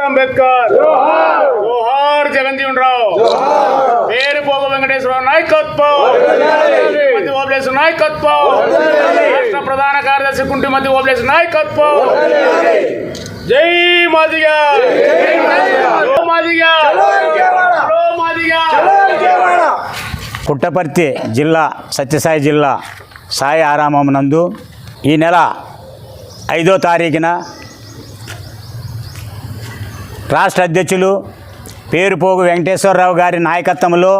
అంబేద్కర్ జోహార్ జగన్జీవన్ రావు పేరుపోగు వెంకటేశ్వరరావు నాయకత్వం మధ్య ఓబ్లేసు నాయకత్వం రాష్ట్ర ప్రధాన కార్యదర్శి కుంటి మధ్య ఓబ్లేసు నాయకత్వం జై మాదిగా పుట్టపర్తి జిల్లా సత్యసాయి జిల్లా సాయి ఆరామం నందు ఈ నెల 5వ తారీఖున రాష్ట్ర అధ్యక్షులు పేరుపోగు వెంకటేశ్వరరావు గారి నాయకత్వంలో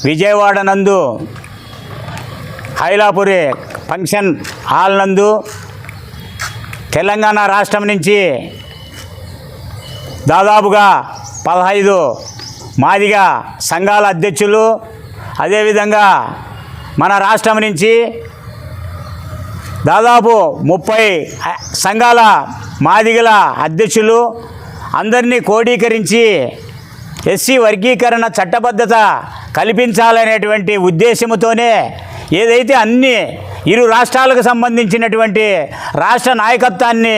విజయవాడ నందు హైలాపురి ఫంక్షన్ హాల్ నందు తెలంగాణ రాష్ట్రం నుంచి దాదాపుగా 15 మాదిగా సంఘాల అధ్యక్షులు, అదేవిధంగా మన రాష్ట్రం నుంచి దాదాపు 30 సంఘాల మాదిగల అధ్యక్షులు అందరినీ క్రోడీకరించి ఎస్సీ వర్గీకరణ చట్టబద్ధత కల్పించాలనేటువంటి ఉద్దేశంతోనే ఏదైతే అన్ని ఇరు రాష్ట్రాలకు సంబంధించినటువంటి రాష్ట్ర నాయకత్వాన్ని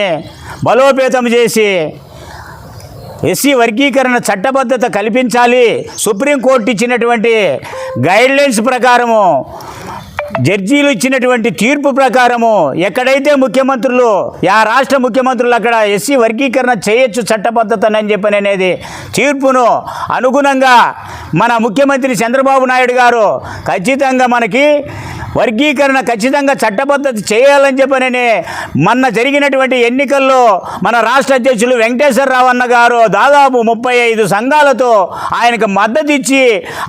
బలోపేతం చేసి ఎస్సీ వర్గీకరణ చట్టబద్ధత కల్పించాలి, సుప్రీంకోర్టు ఇచ్చినటువంటి గైడ్లైన్స్ ప్రకారము, జడ్జీలు ఇచ్చినటువంటి తీర్పు ప్రకారము ఎక్కడైతే ముఖ్యమంత్రులు ఆ రాష్ట్ర ముఖ్యమంత్రులు అక్కడ ఎస్సీ వర్గీకరణ చేయొచ్చు చట్టబద్ధతనని చెప్పని అనేది తీర్పును అనుగుణంగా మన ముఖ్యమంత్రి చంద్రబాబు నాయుడు గారు ఖచ్చితంగా మనకి వర్గీకరణ ఖచ్చితంగా చట్టబద్ధత చేయాలని చెప్పనని మొన్న జరిగినటువంటి ఎన్నికల్లో మన రాష్ట్ర అధ్యక్షులు వెంకటేశ్వరరావు అన్న గారు దాదాపు 35 సంఘాలతో ఆయనకు మద్దతు ఇచ్చి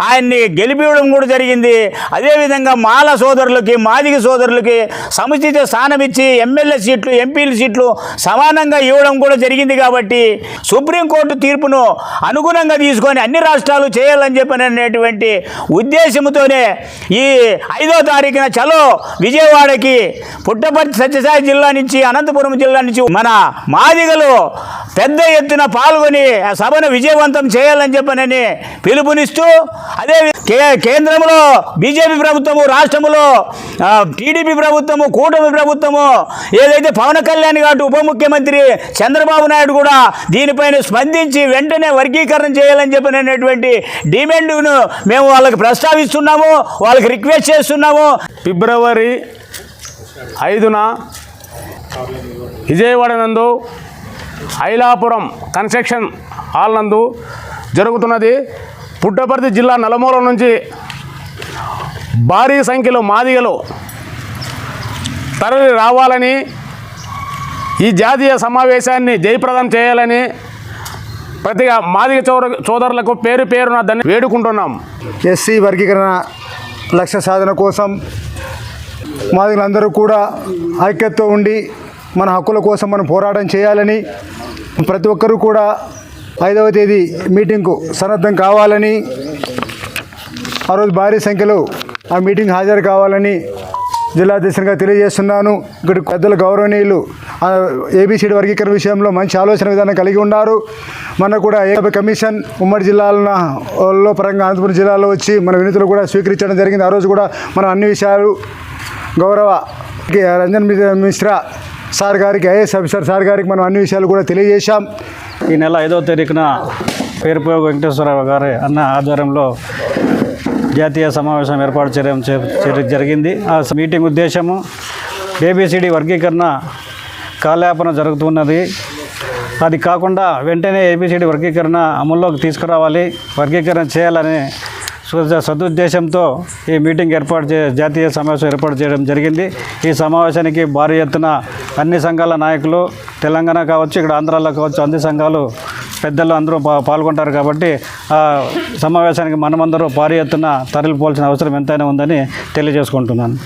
ఆయన్ని గెలిపివ్వడం కూడా జరిగింది. అదేవిధంగా మాల సోదరులకి, మాదిగ సోదరులకి సముచిత స్థానం ఇచ్చి ఎమ్మెల్యే సీట్లు, ఎంపీల సీట్లు సమానంగా ఇవ్వడం కూడా జరిగింది. కాబట్టి సుప్రీంకోర్టు తీర్పును అనుగుణంగా తీసుకొని అన్ని రాష్ట్రాలు చేయాలని చెప్పినటువంటి ఉద్దేశంతోనే ఈ 5వ తారీఖున చలో విజయవాడకి పుట్టపర్తి సత్యసాయి జిల్లా నుంచి, అనంతపురం జిల్లా నుంచి మన మాదిగలు పెద్ద ఎత్తున పాల్గొని ఆ సభను విజయవంతం చేయాలని చెప్పనని పిలుపునిస్తూ, అదే కేంద్రంలో బీజేపీ ప్రభుత్వము, రాష్ట్రంలో టీడీపీ ప్రభుత్వము, కూటమి ప్రభుత్వము ఏదైతే పవన్ కళ్యాణ్ గారు ఉప ముఖ్యమంత్రి చంద్రబాబు నాయుడు కూడా దీనిపైన స్పందించి వెంటనే వర్గీకరణ చేయాలని చెప్పినటువంటి డిమాండ్ను మేము వాళ్ళకి ప్రస్తావిస్తున్నాము, వాళ్ళకి రిక్వెస్ట్ చేస్తున్నాము. ఫిబ్రవరి 5న విజయవాడ నందు ఐలాపురం కన్స్ట్రక్షన్ హాల్ నందు జరుగుతున్నది. పుట్టపర్తి జిల్లా నలుమూల నుంచి భారీ సంఖ్యలో మాదిగలు తరలి రావాలని, ఈ జాతీయ సమావేశాన్ని జయప్రదం చేయాలని ప్రతి మాదిగ సోదరులకు పేరు పేరున దాన్ని వేడుకుంటున్నాం. ఎస్సీ వర్గీకరణ లక్ష్య సాధన కోసం మాదిగలందరూ కూడా ఐక్యతతో ఉండి మన హక్కుల కోసం మనం పోరాటం చేయాలని, ప్రతి ఒక్కరూ కూడా 5వ తేదీ మీటింగ్కు సన్నద్ధం కావాలని, ఆ రోజు భారీ సంఖ్యలో ఆ మీటింగ్ హాజరు కావాలని జిల్లాధ్యక్షునిగా తెలియజేస్తున్నాను. ఇక్కడ పెద్దల గౌరవనీయులు ఏబిసిడి వర్గీకరణ విషయంలో మంచి ఆలోచన విధానం కలిగి ఉన్నారు. మన కూడా కమిషన్ ఉమ్మడి జిల్లాలలో పరంగా అనంతపురం జిల్లాలో వచ్చి మన వినతులు కూడా స్వీకరించడం జరిగింది. ఆ రోజు కూడా మనం అన్ని విషయాలు గౌరవ రంజన్ మిశ్రా సార్ గారికి, ఐఏఎస్ ఆఫీసర్ సార్ గారికి మనం అన్ని విషయాలు కూడా తెలియజేశాం. ఈ నెల 5వ తారీఖున పేరుపోగు వెంకటేశ్వరరావు గారి అన్న ఆధ్వర్యంలో జాతీయ సమావేశం ఏర్పాటు చేయడం జరిగింది. ఆ మీటింగ్ ఉద్దేశము ఏబిసిడి వర్గీకరణ కాలయాపన జరుగుతున్నది. అది కాకుండా వెంటనే ఏబిసిడి వర్గీకరణ అమల్లోకి తీసుకురావాలి, వర్గీకరణ చేయాలని సదుద్దేశంతో ఈ మీటింగ్ జాతీయ సమావేశం ఏర్పాటు చేయడం జరిగింది. ఈ సమావేశానికి భారీ ఎత్తున అన్ని సంఘాల నాయకులు, తెలంగాణ కావచ్చు, ఇక్కడ ఆంధ్రాలో కావచ్చు, అన్ని సంఘాలు పెద్దలు అందరూ పాల్గొంటారు. కాబట్టి ఆ సమావేశానికి మనమందరూ భారీ ఎత్తున తరలిపోవాల్సిన అవసరం ఎంతైనా ఉందని తెలియజేసుకుంటున్నాను.